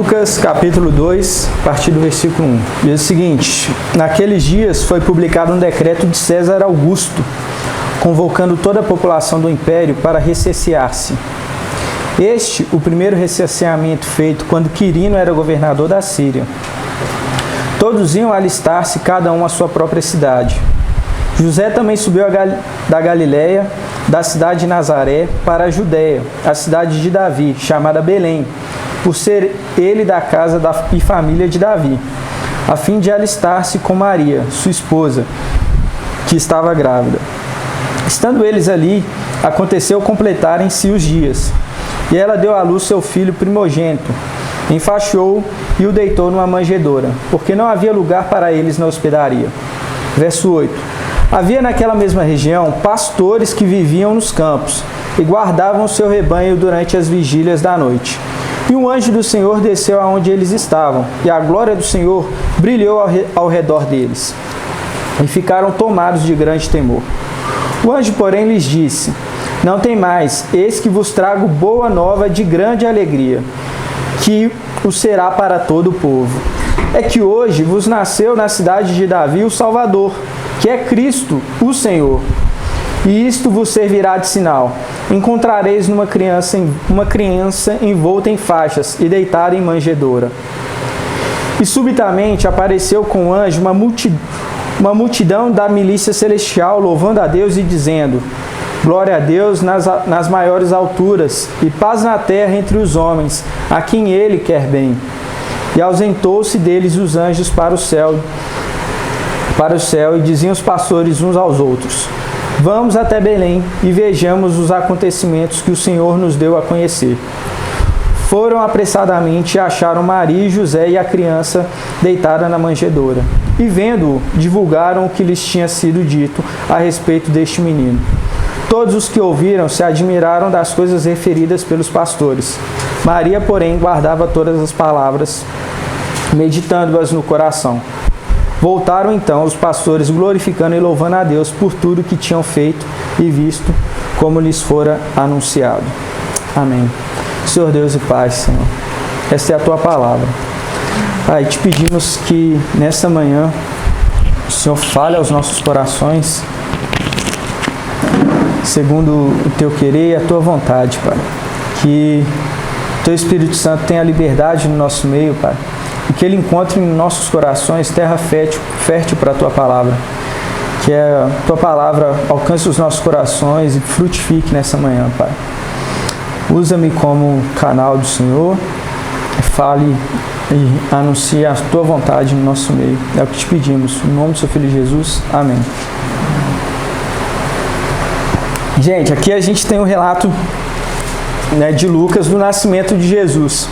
Lucas capítulo 2, a partir do versículo 1. Diz o seguinte: naqueles dias foi publicado um decreto de César Augusto, convocando toda a população do império para recensear-se. O primeiro recenseamento feito quando Quirino era governador da Síria. Todos iam alistar-se, cada um à sua própria cidade. José também subiu da Galiléia, da cidade de Nazaré, para a Judéia, a cidade de Davi, chamada Belém, por ser ele da casa e família de Davi, a fim de alistar-se com Maria, sua esposa, que estava grávida. Estando eles ali, aconteceu completarem-se os dias, e ela deu à luz seu filho primogênito, enfaixou-o e o deitou numa manjedoura, porque não havia lugar para eles na hospedaria. Verso 8. Havia naquela mesma região pastores que viviam nos campos e guardavam o seu rebanho durante as vigílias da noite. E um anjo do Senhor desceu aonde eles estavam, e a glória do Senhor brilhou ao redor deles, e ficaram tomados de grande temor. O anjo, porém, lhes disse: não temais, eis que vos trago boa nova de grande alegria, que o será para todo o povo. É que hoje vos nasceu na cidade de Davi o Salvador, que é Cristo, o Senhor. E isto vos servirá de sinal: encontrareis uma criança envolta em faixas e deitada em manjedoura. E subitamente apareceu com o anjo uma multidão da milícia celestial, louvando a Deus e dizendo: glória a Deus nas maiores alturas, e paz na terra entre os homens, a quem Ele quer bem. E ausentou-se deles os anjos para o céu, e diziam os pastores uns aos outros: vamos até Belém e vejamos os acontecimentos que o Senhor nos deu a conhecer. Foram apressadamente e acharam Maria e José e a criança deitada na manjedoura. E vendo-o, divulgaram o que lhes tinha sido dito a respeito deste menino. Todos os que ouviram se admiraram das coisas referidas pelos pastores. Maria, porém, guardava todas as palavras, meditando-as no coração. Voltaram então os pastores, glorificando e louvando a Deus por tudo que tinham feito e visto, como lhes fora anunciado. Amém. Senhor Deus e Pai, Senhor, esta é a Tua palavra. Pai, te pedimos que nesta manhã o Senhor fale aos nossos corações, segundo o Teu querer e a Tua vontade, Pai. Que Teu Espírito Santo tenha liberdade no nosso meio, Pai. E que Ele encontre em nossos corações terra fértil para a Tua palavra. Que a Tua palavra alcance os nossos corações e frutifique nessa manhã, Pai. Usa-me como canal do Senhor, fale e anuncie a Tua vontade no nosso meio. É o que te pedimos. Em nome do Seu Filho Jesus. Amém. Gente, aqui a gente tem um relato, né, de Lucas do nascimento de Jesus.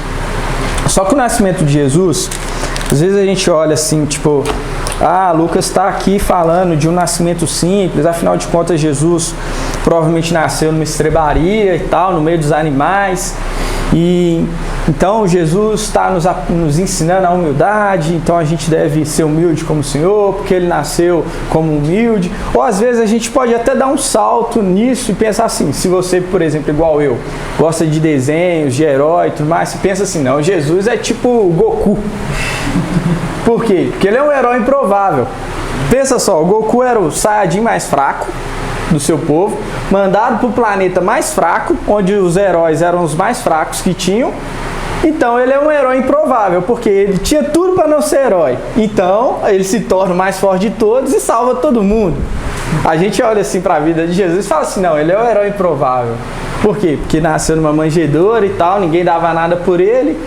Só que o nascimento de Jesus, às vezes a gente olha assim, tipo, Lucas está aqui falando de um nascimento simples, afinal de contas Jesus provavelmente nasceu numa estrebaria e tal, no meio dos animais, e então Jesus está nos ensinando a humildade, então a gente deve ser humilde como o Senhor, porque Ele nasceu como humilde. Ou às vezes a gente pode até dar um salto nisso e pensar assim, se você, por exemplo, igual eu, gosta de desenhos, de herói e tudo mais, você pensa assim, não, Jesus é tipo o Goku. Por quê? Porque ele é um herói improvável. Pensa só, o Goku era o Saiyajin mais fraco do seu povo, mandado para o planeta mais fraco, onde os heróis eram os mais fracos que tinham. Então ele é um herói improvável, porque ele tinha tudo para não ser herói. Então ele se torna o mais forte de todos e salva todo mundo. A gente olha assim para a vida de Jesus e fala assim, não, ele é um herói improvável. Por quê? Porque nasceu numa manjedoura e tal, ninguém dava nada por ele.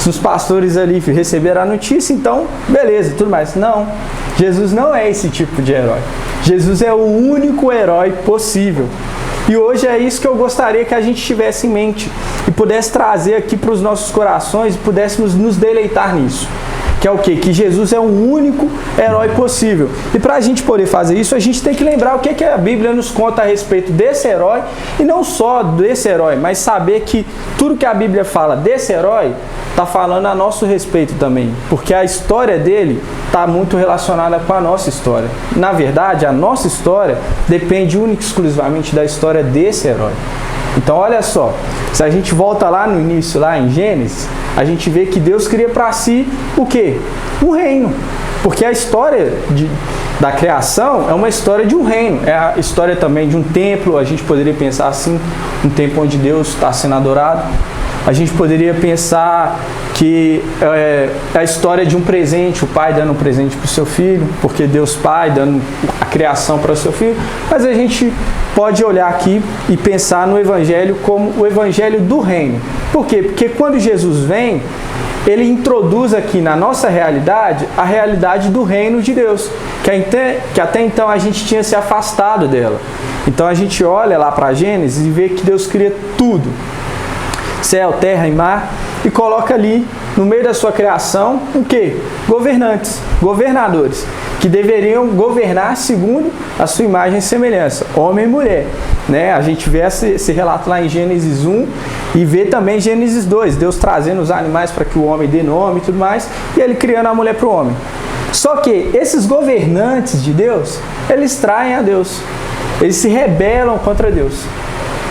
Os pastores ali receberam a notícia, então beleza, tudo mais. Não, Jesus não é esse tipo de herói. Jesus é o único herói possível. E hoje é isso que eu gostaria que a gente tivesse em mente e pudesse trazer aqui para os nossos corações e pudéssemos nos deleitar nisso. Que é o quê? Que Jesus é o único herói possível. E para a gente poder fazer isso, a gente tem que lembrar o que a Bíblia nos conta a respeito desse herói, e não só desse herói, mas saber que tudo que a Bíblia fala desse herói está falando a nosso respeito também, porque a história dele está muito relacionada com a nossa história. Na verdade, a nossa história depende única e exclusivamente da história desse herói. Então olha só, se a gente volta lá no início, lá em Gênesis, a gente vê que Deus cria para si o quê? Um reino. Porque a história da criação é uma história de um reino, é a história também de um templo, a gente poderia pensar assim, um templo onde Deus está sendo adorado. A gente poderia pensar que é a história de um presente, o pai dando um presente para o seu filho, porque Deus Pai dando a criação para o seu filho. Mas a gente pode olhar aqui e pensar no Evangelho como o Evangelho do reino. Por quê? Porque quando Jesus vem, ele introduz aqui na nossa realidade a realidade do reino de Deus, que até então a gente tinha se afastado dela. Então a gente olha lá para Gênesis e vê que Deus cria tudo, céu, terra e mar, e coloca ali no meio da sua criação o quê? Governantes, governadores, que deveriam governar segundo a sua imagem e semelhança, homem e mulher. Né? A gente vê esse relato lá em Gênesis 1 e vê também em Gênesis 2, Deus trazendo os animais para que o homem dê nome e tudo mais, e ele criando a mulher para o homem. Só que esses governantes de Deus, eles traem a Deus, eles se rebelam contra Deus.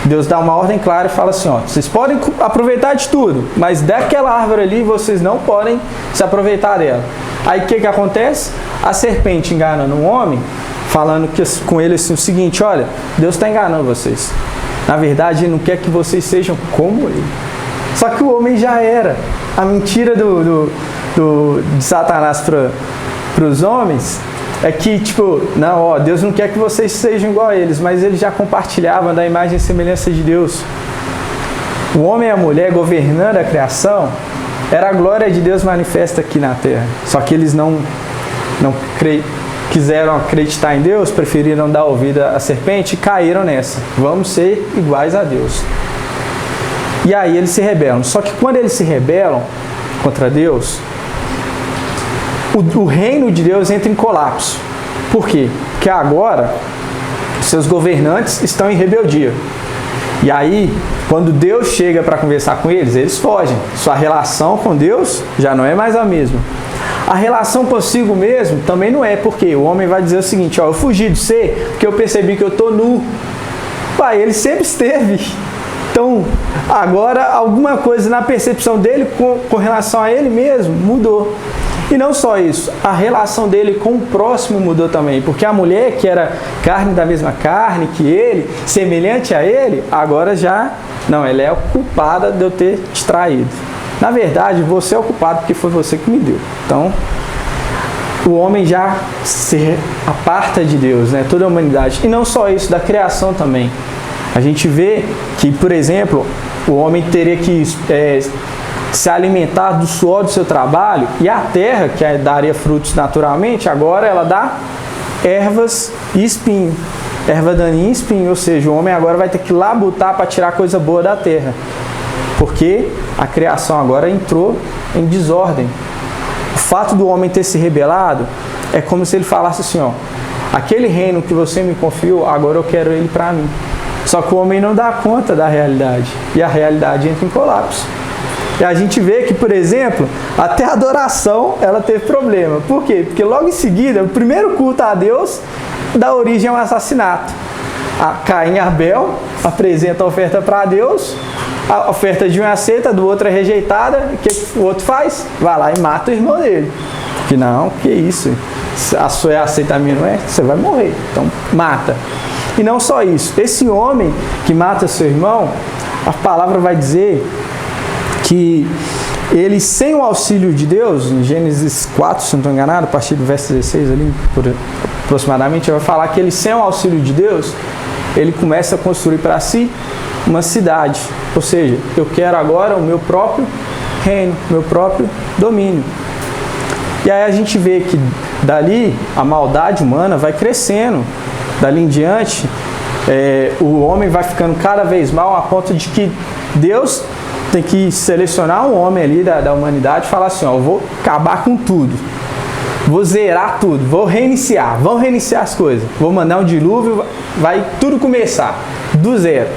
Deus dá uma ordem clara e fala assim, ó, vocês podem aproveitar de tudo, mas daquela árvore ali vocês não podem se aproveitar dela. Aí o que acontece? A serpente enganando um homem, falando com ele assim o seguinte, olha, Deus está enganando vocês. Na verdade, ele não quer que vocês sejam como ele. Só que o homem já era. A mentira de Satanás para os homens é que, tipo, não, ó, Deus não quer que vocês sejam igual a eles, mas eles já compartilhavam da imagem e semelhança de Deus. O homem e a mulher governando a criação era a glória de Deus manifesta aqui na terra. Só que eles não quiseram acreditar em Deus, preferiram dar ouvido à serpente e caíram nessa. Vamos ser iguais a Deus. E aí eles se rebelam. Só que quando eles se rebelam contra Deus, o reino de Deus entra em colapso. Por quê? Porque agora seus governantes estão em rebeldia. E aí, quando Deus chega para conversar com eles, eles fogem. Sua relação com Deus já não é mais a mesma. A relação consigo mesmo também não é, porque o homem vai dizer o seguinte, ó, eu fugi de você porque eu percebi que eu estou nu. Pai, ele sempre esteve. Então, agora alguma coisa na percepção dele com relação a ele mesmo mudou. E não só isso, a relação dele com o próximo mudou também, porque a mulher que era carne da mesma carne que ele, semelhante a ele, agora já, não, ela é culpada de eu ter te traído. Na verdade, você é o culpado porque foi você que me deu. Então, o homem já se aparta de Deus, né? Toda a humanidade. E não só isso, da criação também. A gente vê que, por exemplo, o homem teria que se alimentar do suor do seu trabalho, e a terra, que daria frutos naturalmente, agora ela dá ervas e espinho. Erva daninha e espinho, ou seja, o homem agora vai ter que labutar para tirar coisa boa da terra. Porque a criação agora entrou em desordem. O fato do homem ter se rebelado é como se ele falasse assim, ó, aquele reino que você me confiou, agora eu quero ele para mim. Só que o homem não dá conta da realidade, e a realidade entra em colapso. E a gente vê que, por exemplo, até a adoração ela teve problema. Por quê? Porque logo em seguida, o primeiro culto a Deus dá origem a um assassinato. Caim e Abel apresentam a oferta para Deus, a oferta de um é aceita, do outro é rejeitada, o que o outro faz? Vai lá e mata o irmão dele. Que não, que isso? A sua é aceita, a minha não é? Você vai morrer. Então, mata. E não só isso, esse homem que mata seu irmão, a palavra vai dizer que ele, sem o auxílio de Deus, em Gênesis 4, se não estou enganado, a partir do verso 16 ali, aproximadamente, vai falar que ele, sem o auxílio de Deus, ele começa a construir para si uma cidade. Ou seja, eu quero agora o meu próprio reino, meu próprio domínio. E aí a gente vê que dali a maldade humana vai crescendo. Dali em diante, o homem vai ficando cada vez mal, a ponto de que Deus tem que selecionar um homem ali da humanidade e falar assim, ó, eu vou acabar com tudo, vou zerar tudo, vou reiniciar, vamos reiniciar as coisas, vou mandar um dilúvio, vai tudo começar do zero.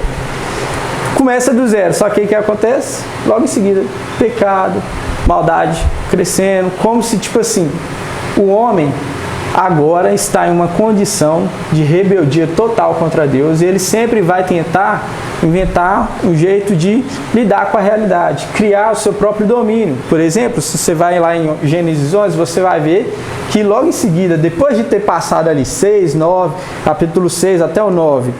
Começa do zero, só que o que acontece? Logo em seguida, pecado, maldade crescendo, como se, tipo assim, o homem agora está em uma condição de rebeldia total contra Deus, e ele sempre vai tentar inventar um jeito de lidar com a realidade, criar o seu próprio domínio. Por exemplo, se você vai lá em Gênesis 11, você vai ver que logo em seguida, depois de ter passado ali 6, 9, capítulo 6 até o 9,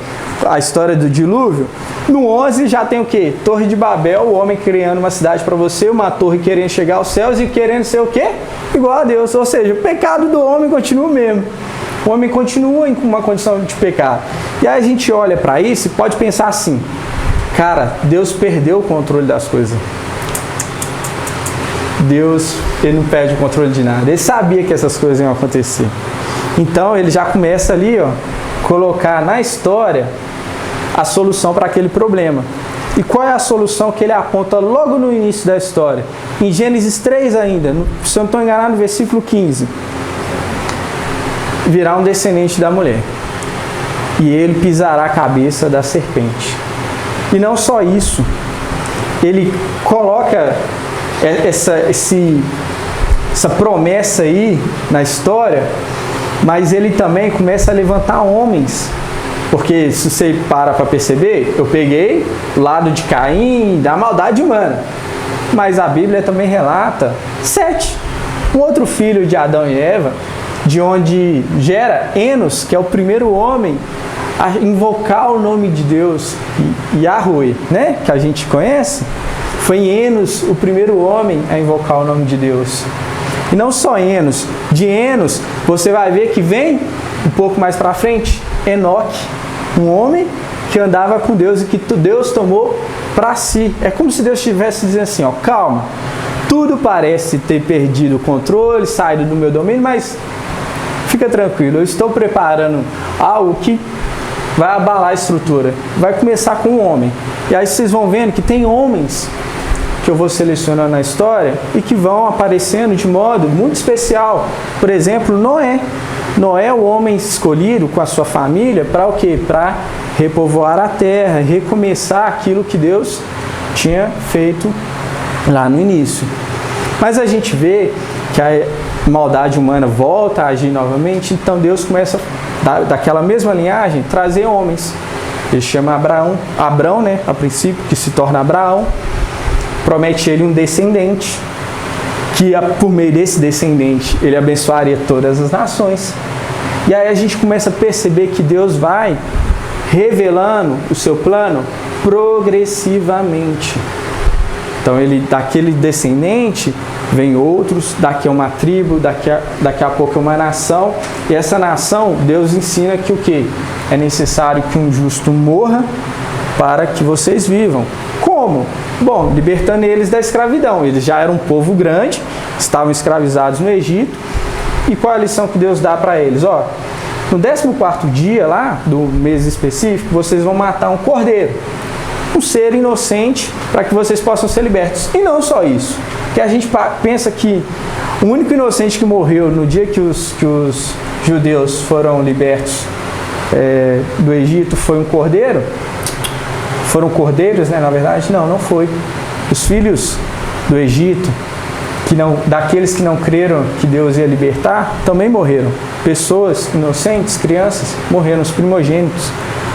a história do dilúvio, no 11 já tem o quê? Torre de Babel, o homem criando uma cidade para você, uma torre querendo chegar aos céus e querendo ser o quê? Igual a Deus. Ou seja, o pecado do homem continua o mesmo. O homem continua em uma condição de pecado. E aí a gente olha para isso e pode pensar assim: cara, Deus perdeu o controle das coisas. Deus, ele não perde o controle de nada. Ele sabia que essas coisas iam acontecer. Então ele já começa ali, colocar na história a solução para aquele problema. E qual é a solução que ele aponta logo no início da história? Em Gênesis 3 ainda, se eu não estou enganado, no versículo 15. Virá um descendente da mulher, e ele pisará a cabeça da serpente. E não só isso, ele coloca essa promessa aí na história, mas ele também começa a levantar homens. Porque se você para perceber, eu peguei o lado de Caim, da maldade humana. Mas a Bíblia também relata Sete, um outro filho de Adão e Eva, de onde gera Enos, que é o primeiro homem a invocar o nome de Deus, Yahweh, né? Que a gente conhece. Foi Enos o primeiro homem a invocar o nome de Deus. E não só Enos, de Enos você vai ver que vem um pouco mais para frente Enoque, um homem que andava com Deus e que Deus tomou para si. É como se Deus estivesse dizendo assim, calma, tudo parece ter perdido o controle, saído do meu domínio, mas fica tranquilo, eu estou preparando algo que vai abalar a estrutura. Vai começar com um homem. E aí vocês vão vendo que tem homens que eu vou selecionando na história e que vão aparecendo de modo muito especial. Por exemplo, Noé. Noé é o homem escolhido com a sua família para o quê? Para repovoar a terra, recomeçar aquilo que Deus tinha feito lá no início. Mas a gente vê que a maldade humana volta a agir novamente, então Deus começa, daquela mesma linhagem, trazer homens. Ele chama Abrão, né, a princípio, que se torna Abraão, promete ele um descendente, que por meio desse descendente ele abençoaria todas as nações. E aí a gente começa a perceber que Deus vai revelando o seu plano progressivamente. Então daquele descendente vem outros, daqui é uma tribo, daqui a pouco é uma nação. E essa nação, Deus ensina que o quê? É necessário que um justo morra para que vocês vivam. Como? Bom, libertando eles da escravidão. Eles já eram um povo grande, estavam escravizados no Egito. E qual é a lição que Deus dá para eles? No 14º dia lá, do mês específico, vocês vão matar um cordeiro, um ser inocente, para que vocês possam ser libertos. E não só isso, que a gente pensa que o único inocente que morreu no dia que os judeus foram libertos do Egito foi um cordeiro. Foram cordeiros, né? Na verdade, não foi. Os filhos do Egito, daqueles que não creram que Deus ia libertar, também morreram. Pessoas inocentes, crianças, morreram. Os primogênitos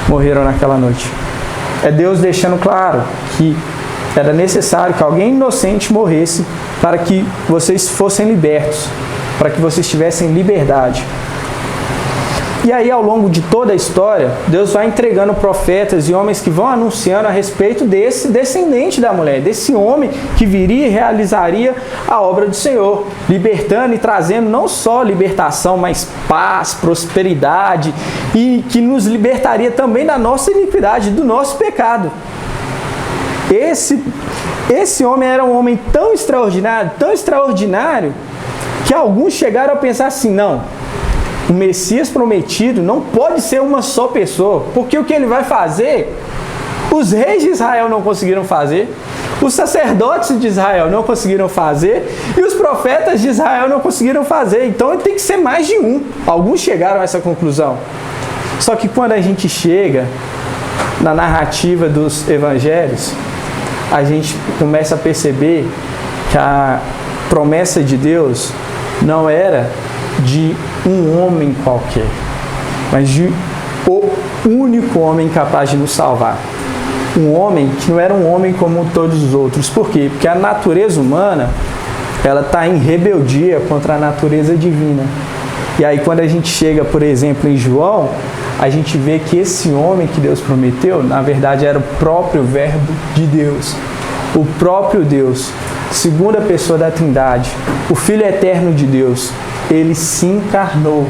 morreram naquela noite. É Deus deixando claro que era necessário que alguém inocente morresse para que vocês fossem libertos, para que vocês tivessem liberdade. E aí, ao longo de toda a história, Deus vai entregando profetas e homens que vão anunciando a respeito desse descendente da mulher, desse homem que viria e realizaria a obra do Senhor, libertando e trazendo não só libertação, mas paz, prosperidade, e que nos libertaria também da nossa iniquidade, do nosso pecado. Esse homem era um homem tão extraordinário, que alguns chegaram a pensar assim, não, o Messias prometido não pode ser uma só pessoa, porque o que ele vai fazer, os reis de Israel não conseguiram fazer, os sacerdotes de Israel não conseguiram fazer, e os profetas de Israel não conseguiram fazer, então ele tem que ser mais de um. Alguns chegaram a essa conclusão. Só que quando a gente chega na narrativa dos evangelhos, a gente começa a perceber que a promessa de Deus não era de um homem qualquer, mas de o único homem capaz de nos salvar. O um homem que não era um homem como todos os outros. Por quê? Porque a natureza humana, ela está em rebeldia contra a natureza divina. E aí quando a gente chega, por exemplo, em João, a gente vê que esse homem que Deus prometeu, na verdade era o próprio Verbo de Deus. O próprio Deus, segunda pessoa da Trindade, o Filho eterno de Deus, ele se encarnou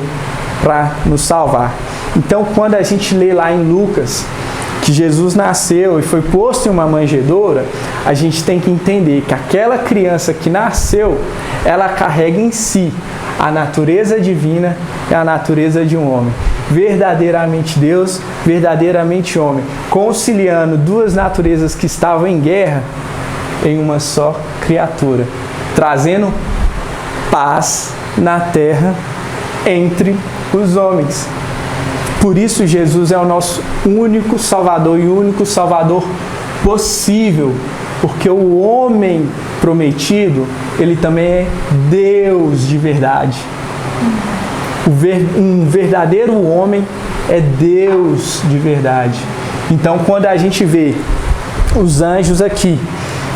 para nos salvar. Então, quando a gente lê lá em Lucas que Jesus nasceu e foi posto em uma manjedoura, a gente tem que entender que aquela criança que nasceu, ela carrega em si a natureza divina e a natureza de um homem. Verdadeiramente Deus, verdadeiramente homem, conciliando duas naturezas que estavam em guerra em uma só criatura, trazendo paz na terra entre os homens. Por isso Jesus é o nosso único Salvador e o único Salvador possível, porque o homem prometido, ele também é Deus de verdade. Um verdadeiro homem é Deus de verdade. Então, quando a gente vê os anjos aqui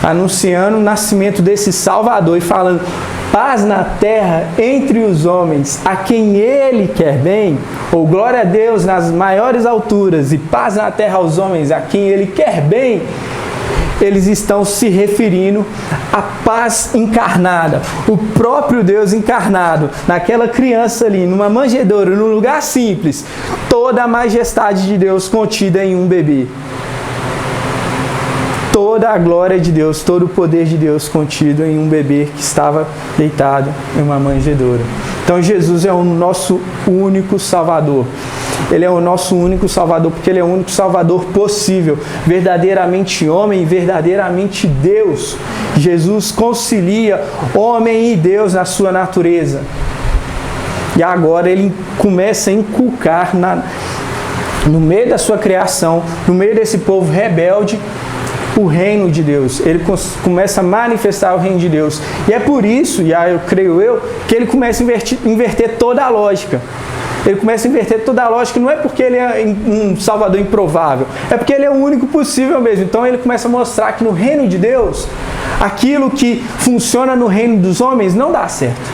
anunciando o nascimento desse Salvador e falando paz na terra entre os homens a quem Ele quer bem, ou glória a Deus nas maiores alturas e paz na terra aos homens a quem Ele quer bem, eles estão se referindo à paz encarnada, o próprio Deus encarnado, naquela criança ali, numa manjedoura, num lugar simples, toda a majestade de Deus contida em um bebê. Toda a glória de Deus, todo o poder de Deus contido em um bebê que estava deitado em uma manjedoura. Então Jesus é o nosso único Salvador. Ele é o nosso único Salvador porque Ele é o único Salvador possível, verdadeiramente homem e verdadeiramente Deus. Jesus concilia homem e Deus na sua natureza. E agora Ele começa a inculcar no meio da sua criação, no meio desse povo rebelde, o reino de Deus. Ele começa a manifestar o reino de Deus. E é por isso, e aí eu creio que ele começa a inverter toda a lógica. Ele começa a inverter toda a lógica, não é porque ele é um Salvador improvável, é porque ele é o único possível mesmo. Então ele começa a mostrar que no reino de Deus, aquilo que funciona no reino dos homens não dá certo.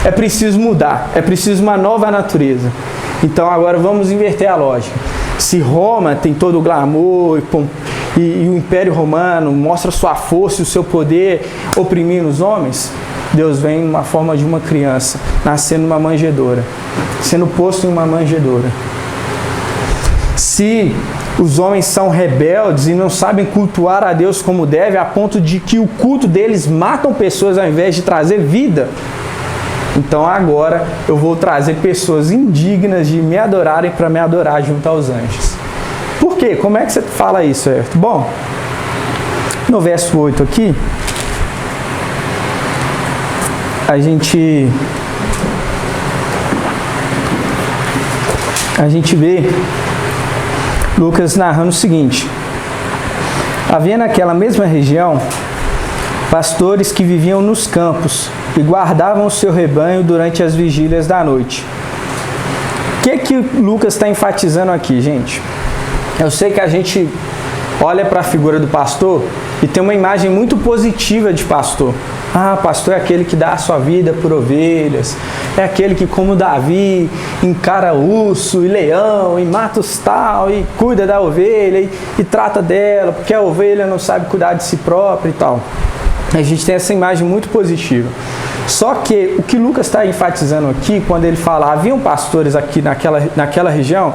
É preciso mudar, é preciso uma nova natureza. Então agora vamos inverter a lógica. Se Roma tem todo o glamour e o Império Romano mostra sua força e o seu poder oprimindo os homens, Deus vem numa forma de uma criança, nascendo numa manjedoura, sendo posto em uma manjedoura. Se os homens são rebeldes e não sabem cultuar a Deus como deve, a ponto de que o culto deles matam pessoas ao invés de trazer vida, então agora eu vou trazer pessoas indignas de me adorarem para me adorar junto aos anjos. Por quê? Como é que você fala isso, certo? Bom, no verso 8 aqui, a gente vê Lucas narrando o seguinte: havia naquela mesma região pastores que viviam nos campos e guardavam o seu rebanho durante as vigílias da noite. O que Lucas está enfatizando aqui, gente? Eu sei que a gente olha para a figura do pastor e tem uma imagem muito positiva de pastor. Ah, pastor é aquele que dá a sua vida por ovelhas, é aquele que, como Davi, encara urso e leão e mata os tal e cuida da ovelha e trata dela, porque a ovelha não sabe cuidar de si própria e tal. A gente tem essa imagem muito positiva. Só que o que Lucas está enfatizando aqui, quando ele fala, haviam pastores aqui naquela região,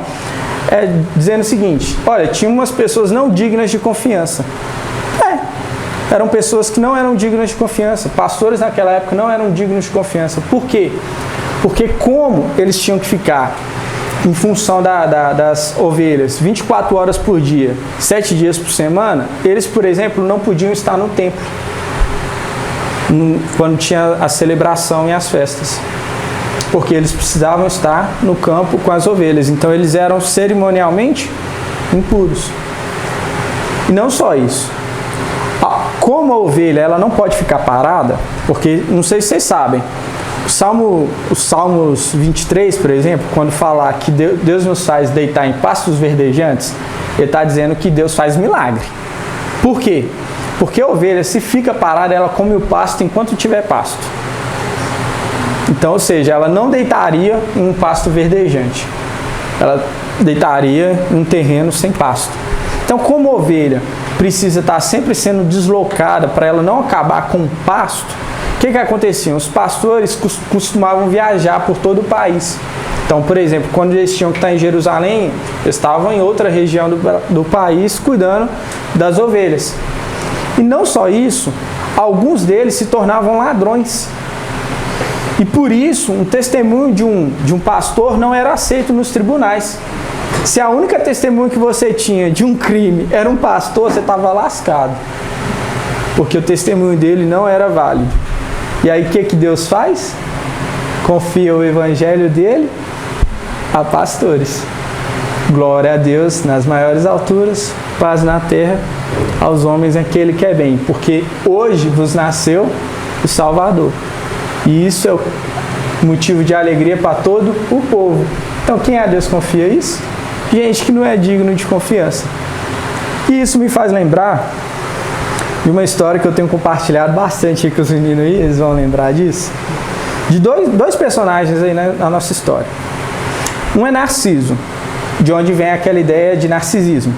é dizendo o seguinte: olha, tinha umas pessoas não dignas de confiança. Eram pessoas que não eram dignas de confiança. Pastores naquela época não eram dignos de confiança. Por quê? Porque como eles tinham que ficar em função das ovelhas 24 horas por dia, 7 dias por semana, eles, por exemplo, não podiam estar no templo quando tinha a celebração e as festas, porque eles precisavam estar no campo com as ovelhas. Então eles eram cerimonialmente impuros. E não só isso, como a ovelha ela não pode ficar parada, porque não sei se vocês sabem, Os Salmos 23, por exemplo, quando fala que Deus nos faz deitar em pastos verdejantes, ele está dizendo que Deus faz milagre. Por quê? Porque a ovelha, se fica parada, ela come o pasto enquanto tiver pasto. Então, ou seja, ela não deitaria em um pasto verdejante. Ela deitaria em um terreno sem pasto. Então, como a ovelha precisa estar sempre sendo deslocada para ela não acabar com o pasto, o que acontecia? Os pastores costumavam viajar por todo o país. Então, por exemplo, quando eles tinham que estar em Jerusalém, eles estavam em outra região do país cuidando das ovelhas. E não só isso, alguns deles se tornavam ladrões. E por isso, um testemunho de um pastor não era aceito nos tribunais. Se a única testemunha que você tinha de um crime era um pastor, você estava lascado. Porque o testemunho dele não era válido. E aí o que Deus faz? Confia o evangelho dele a pastores. Glória a Deus nas maiores alturas, paz na terra aos homens aquele que é bem. Porque hoje vos nasceu o Salvador. E isso é o motivo de alegria para todo o povo. Então quem a Deus confia isso? Gente que não é digno de confiança. E isso me faz lembrar de uma história que eu tenho compartilhado bastante com os meninos aí, eles vão lembrar disso. De dois personagens aí na nossa história. Um é Narciso, de onde vem aquela ideia de narcisismo.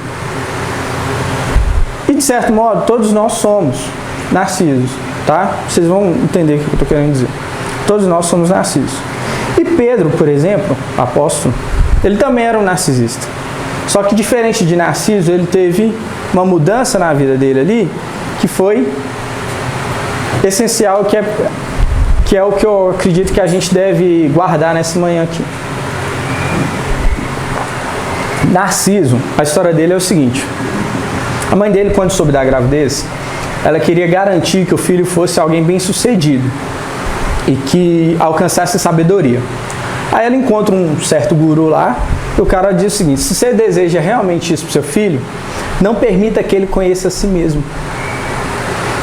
E de certo modo, todos nós somos narcisos, tá? Vocês vão entender o que eu estou querendo dizer. Todos nós somos narcisos. E Pedro, por exemplo, apóstolo, ele também era um narcisista. Só que diferente de Narciso, ele teve uma mudança na vida dele ali, que foi essencial, que é o que eu acredito que a gente deve guardar nessa manhã aqui. Narciso, a história dele é o seguinte. A mãe dele, quando soube da gravidez, ela queria garantir que o filho fosse alguém bem sucedido e que alcançasse sabedoria. Aí ela encontra um certo guru lá, e o cara diz o seguinte: se você deseja realmente isso para o seu filho, não permita que ele conheça a si mesmo.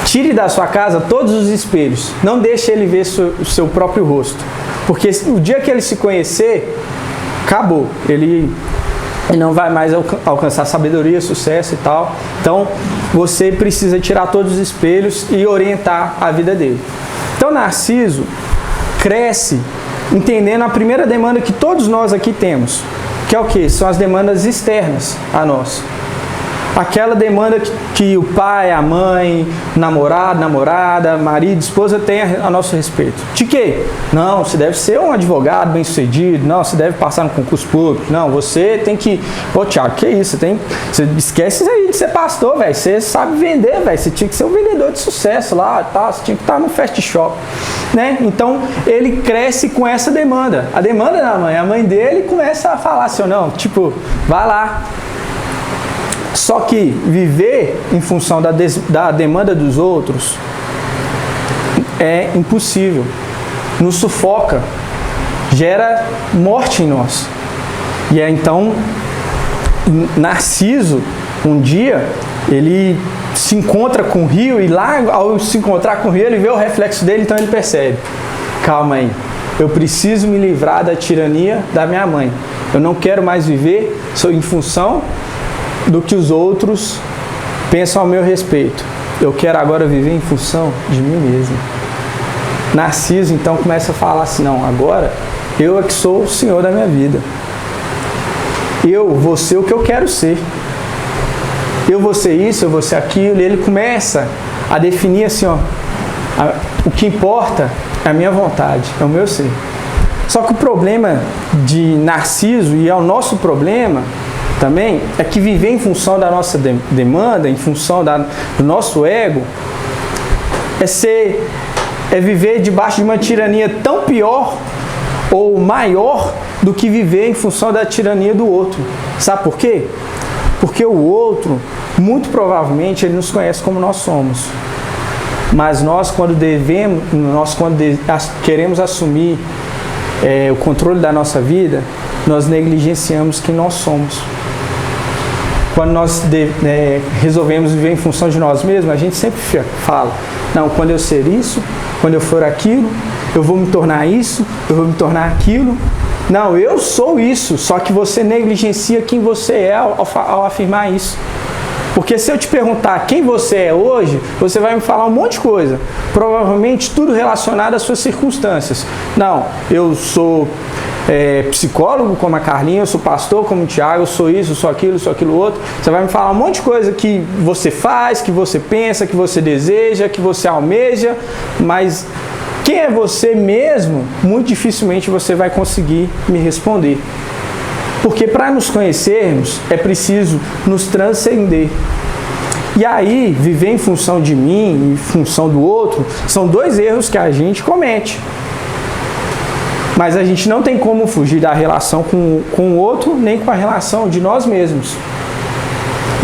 Tire da sua casa todos os espelhos, não deixe ele ver o seu próprio rosto, porque o dia que ele se conhecer, acabou, ele não vai mais alcançar sabedoria, sucesso e tal. Então, você precisa tirar todos os espelhos e orientar a vida dele. Então, Narciso cresce entendendo a primeira demanda que todos nós aqui temos, que é o quê? São as demandas externas a nós. Aquela demanda que o pai, a mãe, namorado, namorada, marido, esposa tem a nosso respeito. De quê? Não, você deve ser um advogado bem-sucedido. Não, você deve passar no concurso público. Não, você tem que... Pô, Thiago, que isso? Você esquece aí de ser pastor, velho. Você sabe vender, velho. Você tinha que ser um vendedor de sucesso lá, tá? Você tinha que estar no fast shop, né? Então, ele cresce com essa demanda. A demanda da mãe. A mãe dele começa a falar assim, não, tipo, vai lá. Só que viver em função da demanda dos outros é impossível, nos sufoca, gera morte em nós. E então, Narciso, um dia, ele se encontra com o rio e lá, ao se encontrar com o rio, ele vê o reflexo dele, então ele percebe: calma aí, eu preciso me livrar da tirania da minha mãe. Eu não quero mais viver em função do que os outros pensam ao meu respeito. Eu quero agora viver em função de mim mesmo. Narciso então começa a falar assim: não, agora eu é que sou o senhor da minha vida. Eu vou ser o que eu quero ser. Eu vou ser isso, eu vou ser aquilo. E ele começa a definir assim, ó, o que importa é a minha vontade, é o meu ser. Só que o problema de Narciso, e é o nosso problema também, é que viver em função da nossa demanda, em função do nosso ego, é viver debaixo de uma tirania tão pior ou maior do que viver em função da tirania do outro. Sabe por quê? Porque o outro, muito provavelmente, ele nos conhece como nós somos. Mas nós, quando queremos assumir o controle da nossa vida, nós negligenciamos quem nós somos. quando nós resolvemos viver em função de nós mesmos, a gente sempre fala, não, quando eu ser isso, quando eu for aquilo, eu vou me tornar isso, eu vou me tornar aquilo. Não, eu sou isso, só que você negligencia quem você é ao afirmar isso. Porque se eu te perguntar quem você é hoje, você vai me falar um monte de coisa. Provavelmente tudo relacionado às suas circunstâncias. Não, eu sou psicólogo como a Carlinha, eu sou pastor como o Tiago, eu sou isso, eu sou aquilo outro. Você vai me falar um monte de coisa que você faz, que você pensa, que você deseja, que você almeja, mas quem é você mesmo, muito dificilmente você vai conseguir me responder. Porque para nos conhecermos, é preciso nos transcender. E aí, viver em função de mim, em função do outro, são dois erros que a gente comete. Mas a gente não tem como fugir da relação com o outro, nem com a relação de nós mesmos.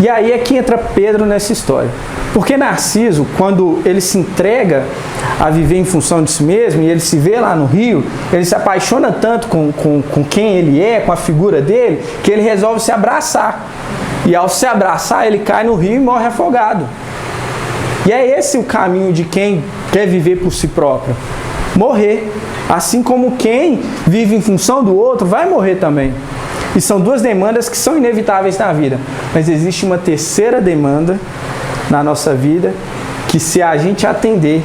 E aí é que entra Pedro nessa história. Porque Narciso, quando ele se entrega a viver em função de si mesmo, e ele se vê lá no rio, ele se apaixona tanto com quem ele é, com a figura dele, que ele resolve se abraçar. E ao se abraçar, ele cai no rio e morre afogado. E é esse o caminho de quem quer viver por si próprio. Morrer. Assim como quem vive em função do outro vai morrer também. E são duas demandas que são inevitáveis na vida. Mas existe uma terceira demanda na nossa vida, que se a gente atender,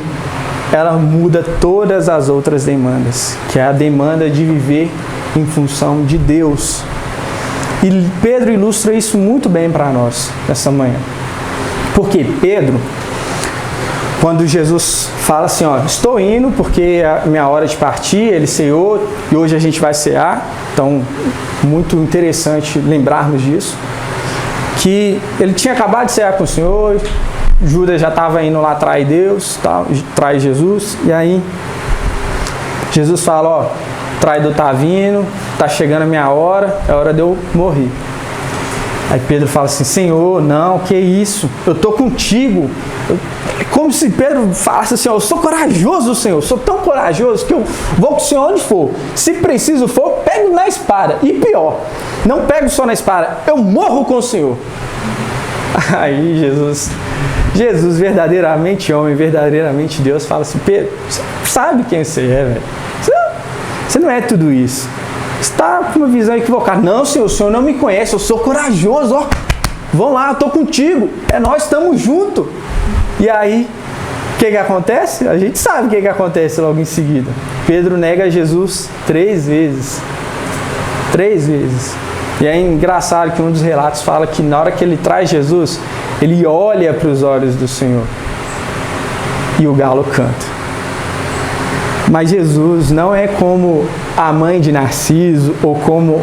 ela muda todas as outras demandas, que é a demanda de viver em função de Deus. E Pedro ilustra isso muito bem para nós nessa manhã. Porque Pedro, quando Jesus fala assim, ó, estou indo porque é a minha hora de partir, ele ceou e hoje a gente vai cear, então muito interessante lembrarmos disso, que ele tinha acabado de cear com o Senhor, Judas já estava indo lá trair Deus, trair Jesus, e aí Jesus fala, ó, o traidor está vindo, está chegando a minha hora, é hora de eu morrer. Aí Pedro fala assim, Senhor, não, que isso, eu estou contigo. Como se Pedro falasse assim, ó, eu sou corajoso, Senhor, sou tão corajoso que eu vou com o Senhor onde for. Se preciso for, pego na espada. E pior, não pego só na espada, eu morro com o Senhor. Aí Jesus verdadeiramente homem, verdadeiramente Deus, fala assim, Pedro, você sabe quem você é, velho. Você não é tudo isso. Você está com uma visão equivocada. Não, Senhor, o Senhor não me conhece, eu sou corajoso, ó. Vão lá, eu estou contigo. Nós estamos juntos. E aí, o que acontece? A gente sabe o que acontece logo em seguida. Pedro nega Jesus 3 vezes. 3 vezes. E é engraçado que um dos relatos fala que na hora que ele traz Jesus, ele olha para os olhos do Senhor. E o galo canta. Mas Jesus não é como a mãe de Narciso ou como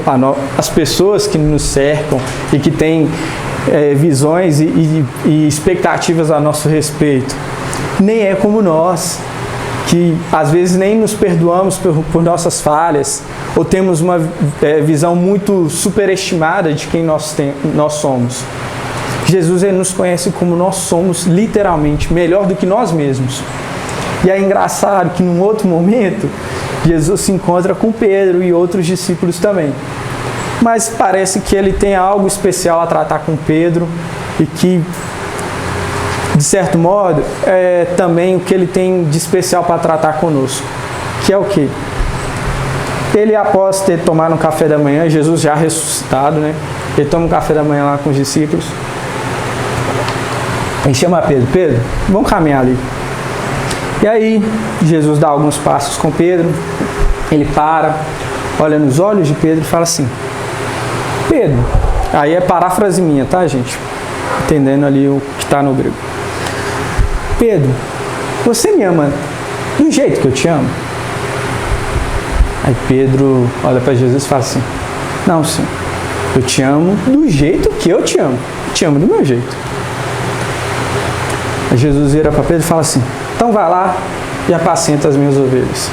as pessoas que nos cercam e que têm visões e expectativas a nosso respeito. Nem é como nós, que às vezes nem nos perdoamos por nossas falhas ou temos uma visão muito superestimada de quem nós somos. Jesus, ele nos conhece como nós somos, literalmente, melhor do que nós mesmos. E é engraçado que num outro momento, Jesus se encontra com Pedro e outros discípulos também. Mas parece que ele tem algo especial a tratar com Pedro e que, de certo modo, é também o que ele tem de especial para tratar conosco. Que é o quê? Ele, após ter tomado um café da manhã, Jesus já ressuscitado, né? Ele toma um café da manhã lá com os discípulos. E chama Pedro. Pedro, vamos caminhar ali. E aí, Jesus dá alguns passos com Pedro. Ele para, olha nos olhos de Pedro e fala assim, Pedro, aí é paráfrase minha, tá, gente? Entendendo ali o que está no grego. Pedro, você me ama do jeito que eu te amo? Aí Pedro olha para Jesus e fala assim, não, Senhor, eu te amo do jeito que eu te amo. Eu te amo do meu jeito. Aí Jesus vira para Pedro e fala assim, então vai lá e apacenta as minhas ovelhas.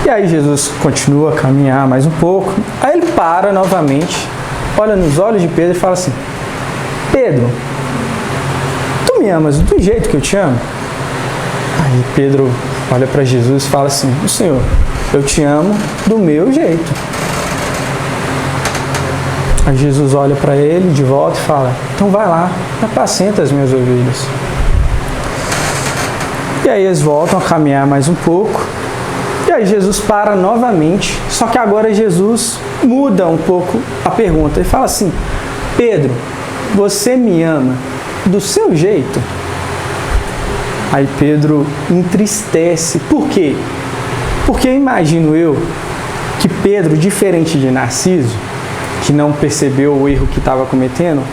E aí Jesus continua a caminhar mais um pouco. Aí ele para novamente, olha nos olhos de Pedro e fala assim, Pedro, tu me amas do jeito que eu te amo? Aí Pedro olha para Jesus e fala assim, Senhor, eu te amo do meu jeito. Aí Jesus olha para ele de volta e fala: então vai lá, apacenta as minhas ovelhas. E aí eles voltam a caminhar mais um pouco. E aí Jesus para novamente, só que agora Jesus muda um pouco a pergunta. Ele fala assim: Pedro, você me ama do seu jeito? Aí Pedro entristece. Por quê? Porque imagino eu que Pedro, diferente de Narciso, que não percebeu o erro que estava cometendo,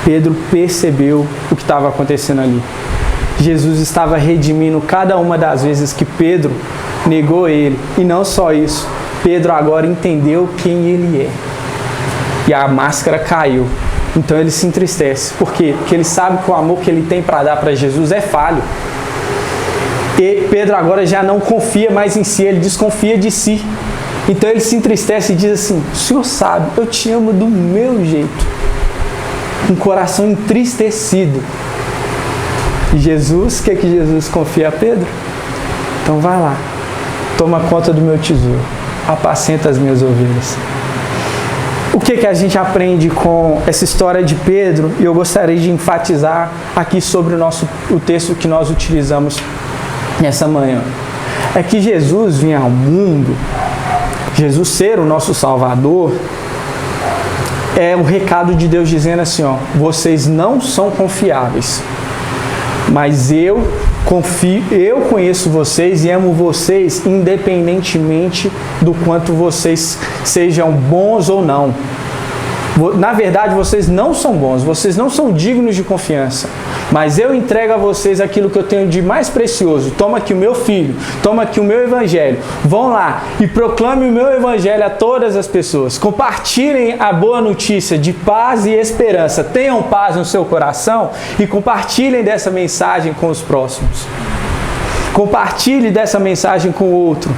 Pedro percebeu o que estava acontecendo ali. Jesus estava redimindo cada uma das vezes que Pedro negou ele. E não só isso, Pedro agora entendeu quem ele é. E a máscara caiu. Então ele se entristece. Por quê? Porque ele sabe que o amor que ele tem para dar para Jesus é falho. E Pedro agora já não confia mais em si, ele desconfia de si. Então ele se entristece e diz assim: o Senhor sabe, eu te amo do meu jeito. Um coração entristecido. E Jesus, o que Jesus confia a Pedro? Então vai lá, toma conta do meu tesouro, apacenta as minhas ovelhas. O que a gente aprende com essa história de Pedro? E eu gostaria de enfatizar aqui sobre o texto que nós utilizamos nessa manhã. É que Jesus vinha ao mundo, Jesus ser o nosso Salvador, é o recado de Deus dizendo assim: ó, vocês não são confiáveis, mas eu confio, eu conheço vocês e amo vocês independentemente do quanto vocês sejam bons ou não. Na verdade, vocês não são bons, vocês não são dignos de confiança, mas eu entrego a vocês aquilo que eu tenho de mais precioso. Toma aqui o meu filho, toma aqui o meu evangelho. Vão lá e proclamem o meu evangelho a todas as pessoas. Compartilhem a boa notícia de paz e esperança. Tenham paz no seu coração e compartilhem dessa mensagem com os próximos. Compartilhe dessa mensagem com o outro.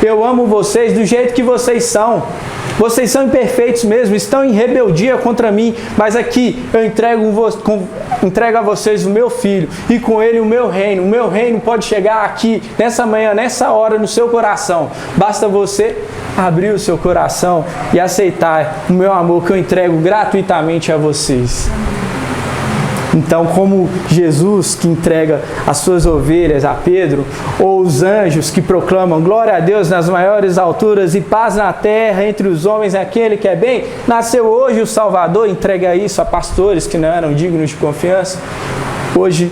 Eu amo vocês do jeito que vocês são. Vocês são imperfeitos mesmo, estão em rebeldia contra mim, mas aqui eu entrego a vocês o meu filho e com ele o meu reino. O meu reino pode chegar aqui, nessa manhã, nessa hora, no seu coração. Basta você abrir o seu coração e aceitar o meu amor que eu entrego gratuitamente a vocês. Então, como Jesus que entrega as suas ovelhas a Pedro, ou os anjos que proclamam glória a Deus nas maiores alturas e paz na terra entre os homens aquele que é bem, nasceu hoje o Salvador, entrega isso a pastores que não eram dignos de confiança. Hoje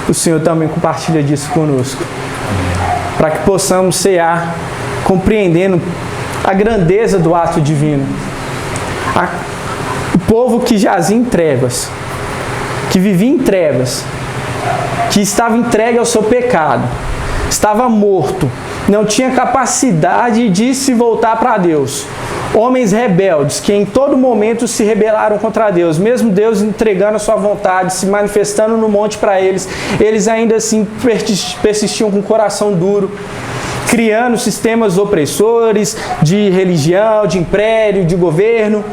o Senhor também compartilha disso conosco, para que possamos cear compreendendo a grandeza do ato divino. O povo que jazia em trevas, que vivia em trevas, que estava entregue ao seu pecado, estava morto, não tinha capacidade de se voltar para Deus. Homens rebeldes que em todo momento se rebelaram contra Deus, mesmo Deus entregando a sua vontade, se manifestando no monte para eles, eles ainda assim persistiam com o coração duro, criando sistemas opressores de religião, de império, de governo.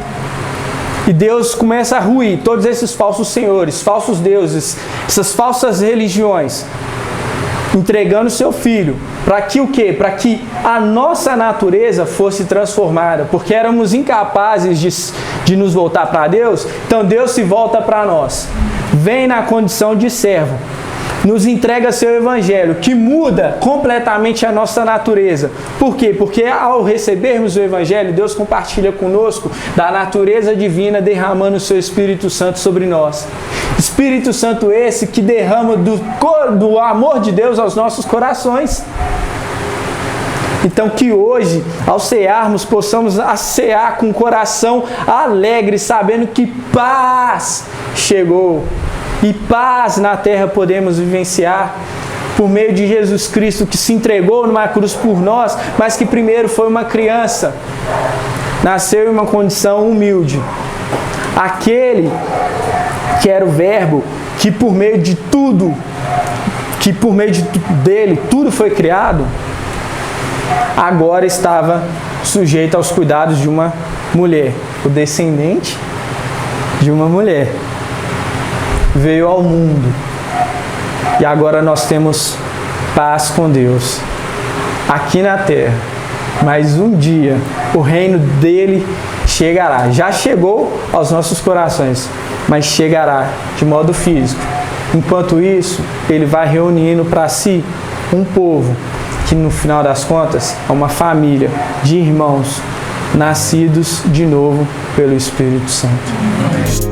E Deus começa a ruir todos esses falsos senhores, falsos deuses, essas falsas religiões, entregando seu filho. Para que o quê? Para que a nossa natureza fosse transformada, porque éramos incapazes de nos voltar para Deus, então Deus se volta para nós. Vem na condição de servo, nos entrega seu evangelho, que muda completamente a nossa natureza. Por quê? Porque ao recebermos o evangelho, Deus compartilha conosco da natureza divina, derramando o seu Espírito Santo sobre nós. Espírito Santo esse que derrama do amor de Deus aos nossos corações. Então que hoje, ao cearmos, possamos cear com o coração alegre, sabendo que paz chegou. E paz na terra podemos vivenciar por meio de Jesus Cristo, que se entregou numa cruz por nós, mas que primeiro foi uma criança. Nasceu em uma condição humilde. Aquele que era o Verbo, que por meio de tudo, que por meio dele tudo foi criado, agora estava sujeito aos cuidados de uma mulher. O descendente de uma mulher veio ao mundo e agora nós temos paz com Deus aqui na terra, mas um dia o reino dele chegará. Já chegou aos nossos corações, mas chegará de modo físico. Enquanto isso, ele vai reunindo para si um povo que no final das contas é uma família de irmãos nascidos de novo pelo Espírito Santo.